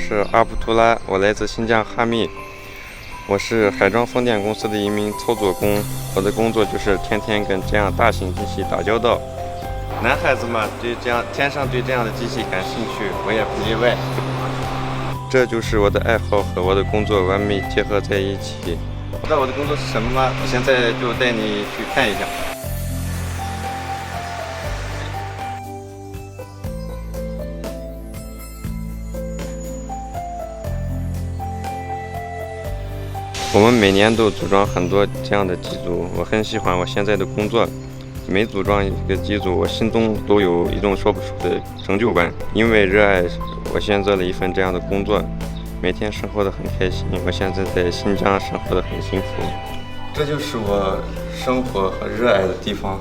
是阿卜杜拉，我来自新疆哈密。我是海装风电公司的一名操作工，我的工作就是天天跟这样大型机器打交道。男孩子嘛，天生对这样的机器感兴趣，我也不例外。这就是我的爱好和我的工作完美结合在一起。不知道我的工作是什么吗？我现在就带你去看一下。我们每年都组装很多这样的机组，我很喜欢我现在的工作。每组装一个机组，我心中都有一种说不出的成就感。因为热爱，我选择了一份这样的工作，每天生活得很开心。我现在在新疆生活得很幸福，这就是我生活和热爱的地方。